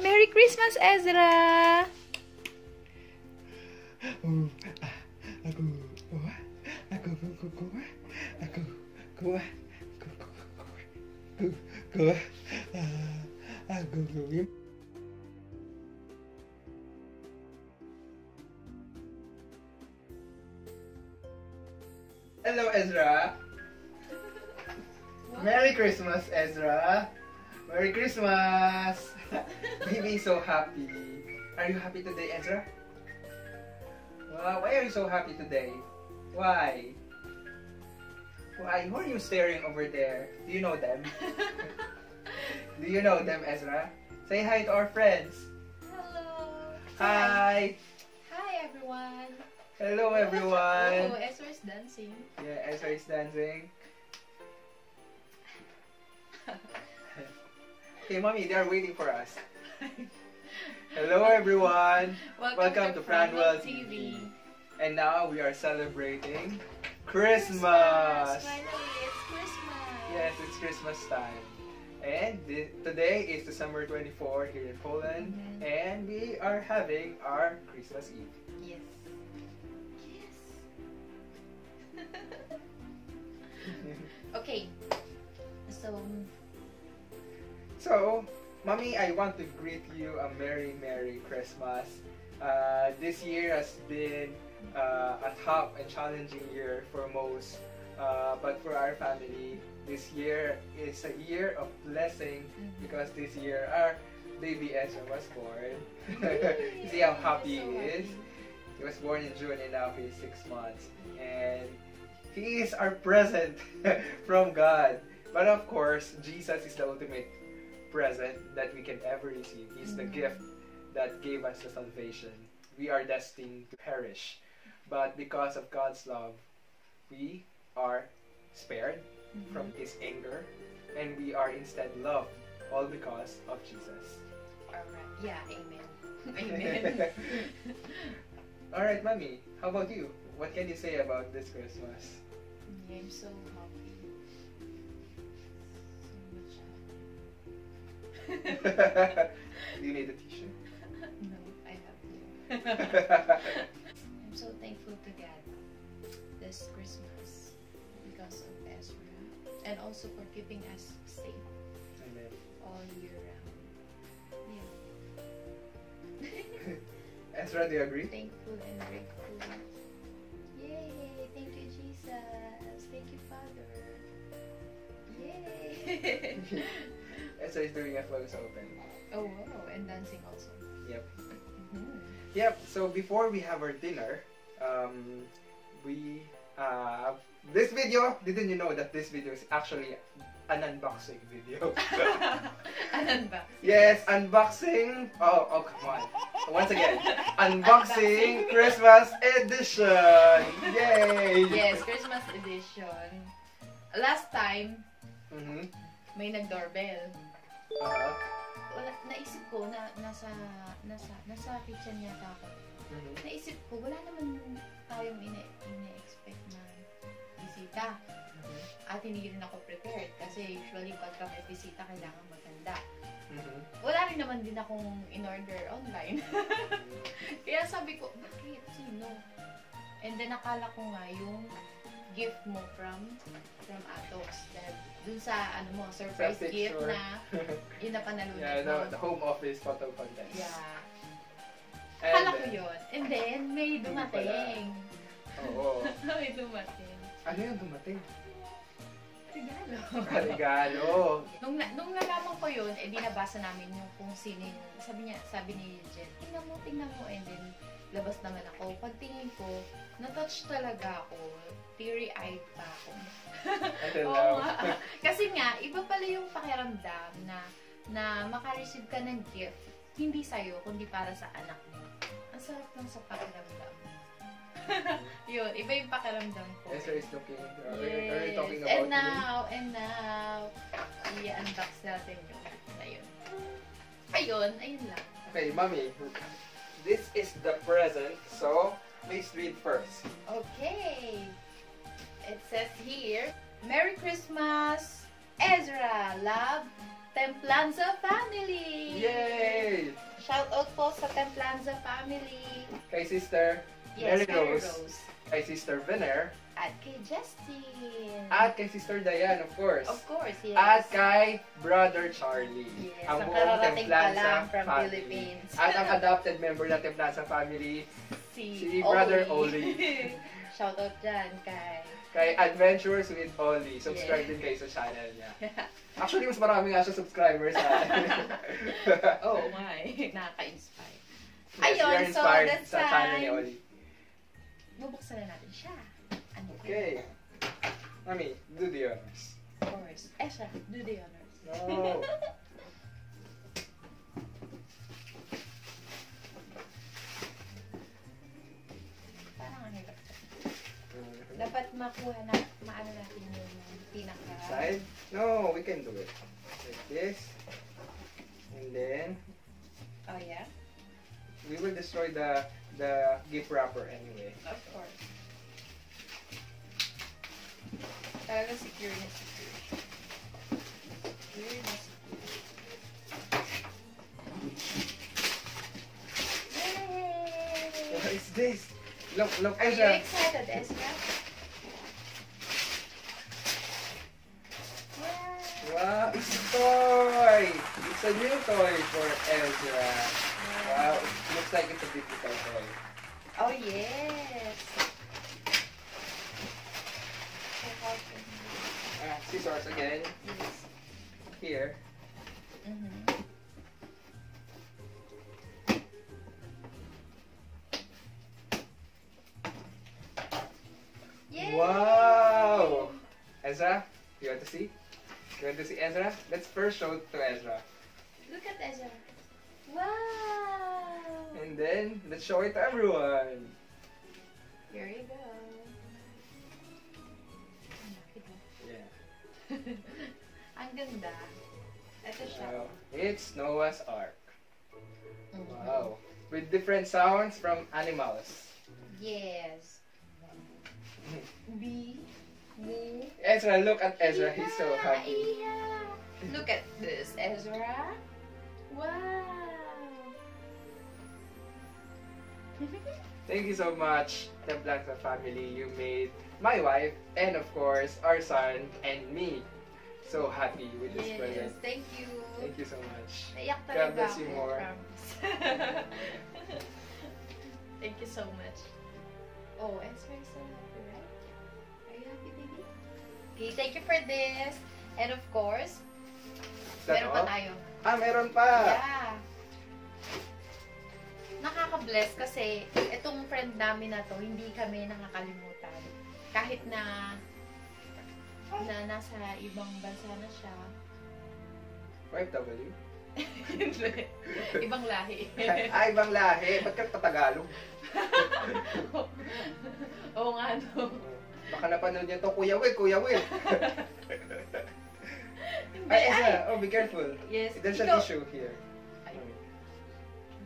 Merry Christmas, Ezra! Hello, Ezra. Merry Christmas, Ezra. Merry Christmas. Baby is so happy. Are you happy today, Ezra? Wow, why are you so happy today? Why? Why? Who are you staring over there? Do you know them? Do you know them, Ezra? Say hi to our friends. Hello. Hi. Hi everyone. Hello, everyone. Oh, Ezra is dancing. Yeah, Ezra is dancing. Hey, Mommy, they are waiting for us. Hello, everyone. Welcome to Franwell TV. And now we are celebrating Christmas. Finally, it's Christmas. Yes, it's Christmas time. And today is December 24 here in Poland. And we are having our Christmas Eve. Yes. Okay. So, Mommy, I want to greet you a Merry, Merry Christmas. This year has been a tough and challenging year for most, but for our family, this year is a year of blessing because this year our baby Ezra was born. You see how happy he is? He was born in June and now he's 6 months. And he is our present from God. But of course, Jesus is the ultimate present that we can ever receive. He's the gift that gave us the salvation. We are destined to perish. But because of God's love, we are spared from His anger. And we are instead loved, all because of Jesus. Alright. Yeah, amen. Amen. Alright, Mommy, how about you? What can you say about this Christmas? I'm so happy. So much happy. Do you need a tissue? No, I have to. I'm so thankful to God this Christmas because of Ezra and also for keeping us safe Amen. all year round. Yeah. Ezra, do you agree? Thankful and grateful. Yay! Thank you, Jesus. Thank you, Father. Yay! Ezra is doing a close open. Oh wow! And dancing also. Yep. Yep. So before we have our dinner, we this video. Didn't you know that this video is actually an unboxing video? An unboxing. Yes, unboxing. Oh, come on. Once again, unboxing Christmas edition. Yay! Yes, Christmas edition. Last time, may nag-doorbell. Wala, naisip ko na nasa kitchen yata ako. Naisip ko, wala naman tayong ine-expect na bisita. At hindi rin ako prepared kasi usually pagka may bisita kailangan maganda. Wala rin naman din akong in-order online. Kaya sabi ko, bakit? Sino? And then nakala ko nga yung gift mo from Atos. Dun sa ano mo, surprise gift na yun na panalunod mo. The home office photo contest. Yeah. Akala ko yun. And then may dumating. Oo. May dumating. Ano yung dumating? Regalo. Regalo. Nung nalaman ko yun, di nabasa namin yung kung sino yung, sabi ni Jen, tingnan mo, and then labas naman ako. Pagtingin ko, na-touch talaga ako. Teary-eyed pa ako. Oo nga. Kasi nga, iba pala yung pakiramdam na maka-receive ka ng gift, hindi sa'yo, kundi para sa anak mo. Ang sarap lang sa pakiramdam. Yun, iba yung pakiramdam ko. Ezra is looking. Yes. Are you talking about and now, i-unbox natin yung na yun. Ayun lang. Okay, Mommy, this is the present, so please read first. Okay. It says here, Merry Christmas, Ezra, love, Templanza family! Yay! Shout out po sa Templanza family. Kay Sister Yes, Mary Rose. Kay Sister Vener. At kay Justin. At kay Sister Diane, of course. Of course, yes. At kay Brother Charlie. Yes, Ang ang buong kararating pa Templanza lang from family. Philippines. At ang adopted member ng Templanza family, si Oli. Brother Oli. Shout out dyan Kay Adventures with Oli. Subscribe din kayo sa channel niya. Actually, mas marami nga siya subscribers sa Oh my, nakaka-inspire. Yes, we are Ayun, so inspired that's sa channel ni Oli. Bubuksan na natin siya. Ano ba? Okay. Mami, do the honors. Of course. Ezra, do the honors. No. Parang ang hirap. Dapat makuha na, maano natin yung pinaka... Side? No, we can do it. Like this. And then, Oh yeah? we will destroy the gift wrapper anyway. Of course. Talagang secure na secure. Secure na secure. Yay! What is this? Look, Are you Ezra. excited, Ezra? Wow, it's a toy! It's a new toy for Ezra. Wow, it looks like it's a beautiful toy. Oh, yes! Scissors again. Yes. Here. Mm-hmm. Yay! Wow! Ezra, you want to see? You want to see Ezra? Let's first show it to Ezra. Look at Ezra. Wow! And then, let's show it to everyone. Here you go. Yeah. Ang ganda. Ito siya. Wow. It's Noah's Ark. Mhm. Wow. With different sounds from animals. Yes. B. B. Ezra, look at Ezra. He's so happy. Yeah. Look at this, Ezra. Wow. Thank you so much, the Blanca family. You made my wife and of course our son and me so happy with this present. Thank you. Thank you so much. Naiyak God talaga bless you ako, more. promise. Thank you so much. Oh, Ezra is so happy, right? Are you happy, baby? Okay, thank you for this. And of course, Is that meron all? pa tayo. Ah, meron pa! Yeah. Nakaka-bless kasi itong friend namin na to, hindi kami nakakalimutan. Kahit na nasa ibang bansa na siya. OFW? Ibang lahi. Ibang lahi. Ba't ka Tagalog? Oo nga, no. Baka napanood niya to, Kuya Will, Kuya Will. Hindi, Ay, Ezra, oh, be careful. Yes. There's an ikaw- issue here. Ay,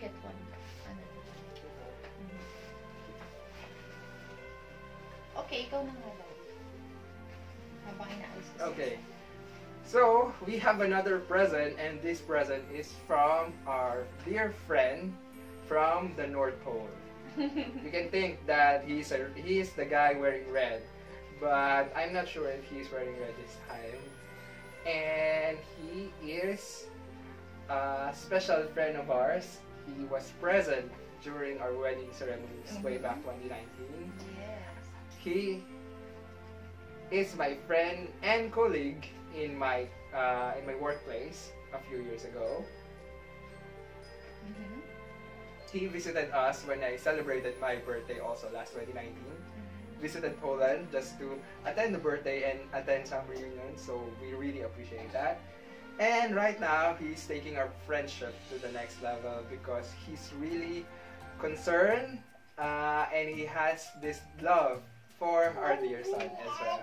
get one. Ano? Okay, ikaw na nga daw. Habang inaalis ko. Okay. So, we have another present, and this present is from our dear friend from the North Pole. You can think that he's the guy wearing red, but I'm not sure if he's wearing red this time. And he is a special friend of ours. He was present during our wedding ceremonies way back 2019. Yes. He is my friend and colleague in my workplace a few years ago. Mm-hmm. He visited us when I celebrated my birthday also last 2019. Visited Poland just to attend the birthday and attend some reunions, so we really appreciate that. And right now, he's taking our friendship to the next level because he's really concerned and he has this love for our dear son, Ezra.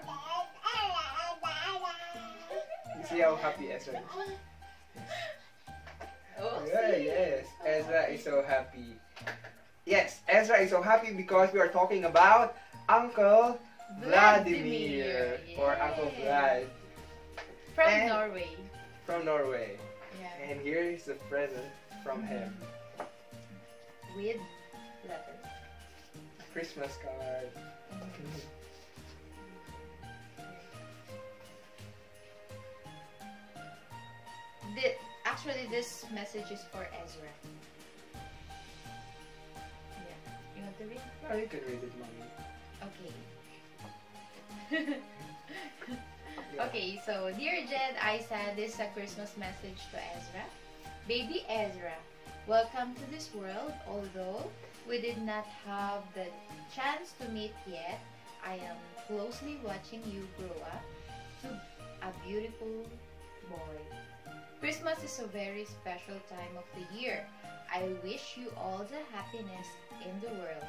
You see how happy Ezra is? Oh, Yeah, yes, Ezra is so happy. Yes, Ezra is so happy because we are talking about Uncle Vladimir, or Uncle Vlad. From And- Norway. from Norway. Yeah. And here is the present from him. With letter. A Christmas card. Actually, this message is for Ezra. Yeah. You want to read? Oh, you can read it, Mommy. Okay. Yeah. Okay, so dear Jed, I said this is a Christmas message to Ezra. Baby Ezra, welcome to this world. Although we did not have the chance to meet yet, I am closely watching you grow up to a beautiful boy. Christmas is a very special time of the year. I wish you all the happiness in the world.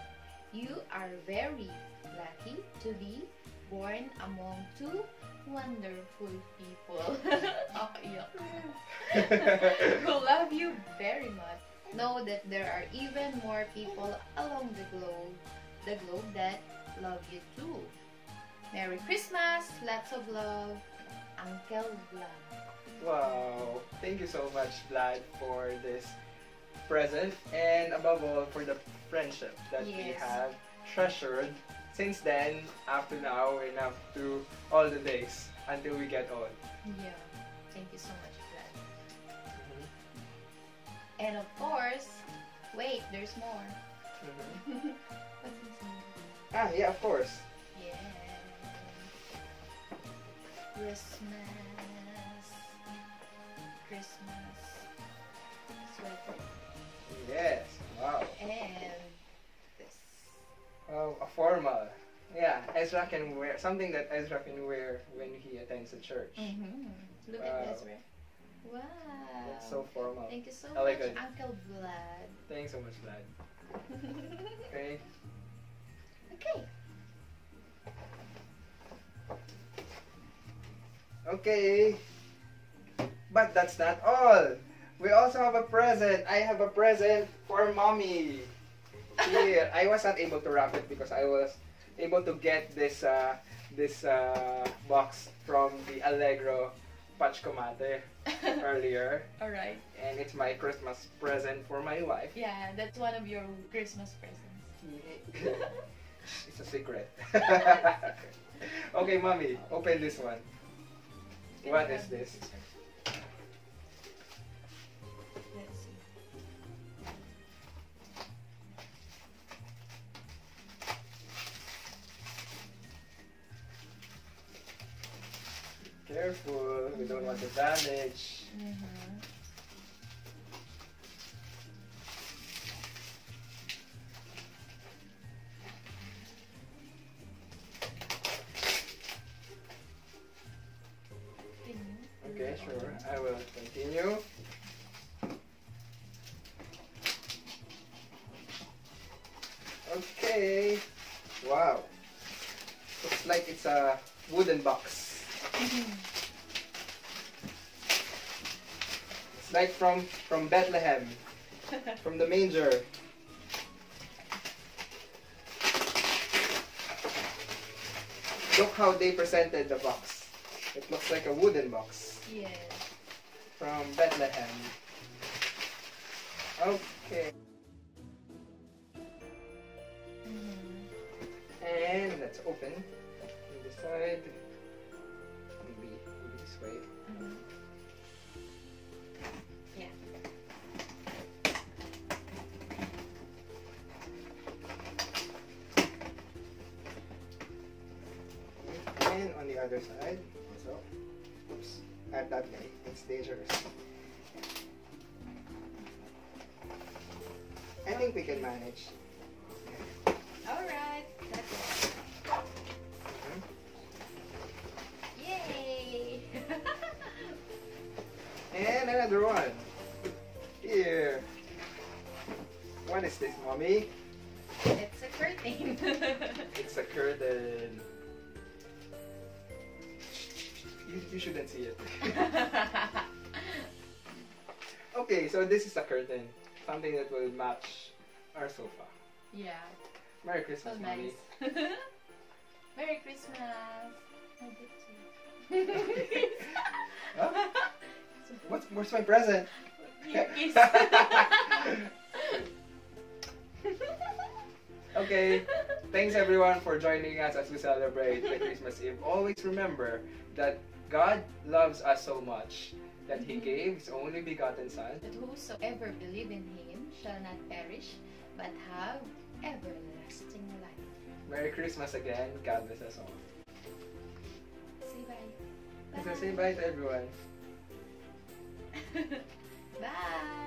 You are very lucky to be born among two wonderful people who love you very much. Know that there are even more people along the globe that love you too. Merry Christmas, lots of love, Uncle Vlad. Wow, thank you so much, Vlad, for this present, and above all for the friendship that we Yes. have treasured since then up to now and up to all the days until we get old. Yeah, thank you so much, Vlad. And of course, wait, there's more. What's inside? Ah, yeah, of course. Yeah. Christmas sweater. Yes, wow. And this. Oh, a formal. Yeah, Ezra can wear something that Ezra can wear when he attends the church. Look Wow. at Ezra. Wow. That's so formal. Thank you so Elegant. much, Uncle Vlad. Thanks so much, Vlad. Okay. Okay. Okay. But that's not all. We also have a present. I have a present for Mommy. Here, I was not able to wrap it because I was able to get this box from the Allegro Pachcomate earlier, Alright. and it's my Christmas present for my wife. Yeah, that's one of your Christmas presents. It's a secret. Okay, Mommy, open this one. What is this? Let's see. Careful, we don't want to damage. Okay, sure. I will continue. Okay. Wow. Looks like it's a wooden box. It's like from Bethlehem, from the manger. Look how they presented the box. It looks like a wooden box. Yes. From Bethlehem. Okay. And let's open on this side. Maybe this way. Yeah. And on the other side. So, oops, at that way, it's dangerous. I think we can manage. Alright, that's it. Yay! And another one. Here. What is this, Mommy? It's a curtain. It's a curtain. You shouldn't see it. Okay, so this is a curtain. Something that will match our sofa. Yeah. Merry Christmas, So Mommy. nice. Merry Christmas. I did too. Huh? It's Where's my present? Your kiss. Okay, thanks everyone for joining us as we celebrate the Christmas Eve. Always remember that God loves us so much that He gave His only begotten Son. That whosoever believe in Him shall not perish, but have everlasting life. Merry Christmas again. God bless us all. Say bye. So say bye to everyone. Bye.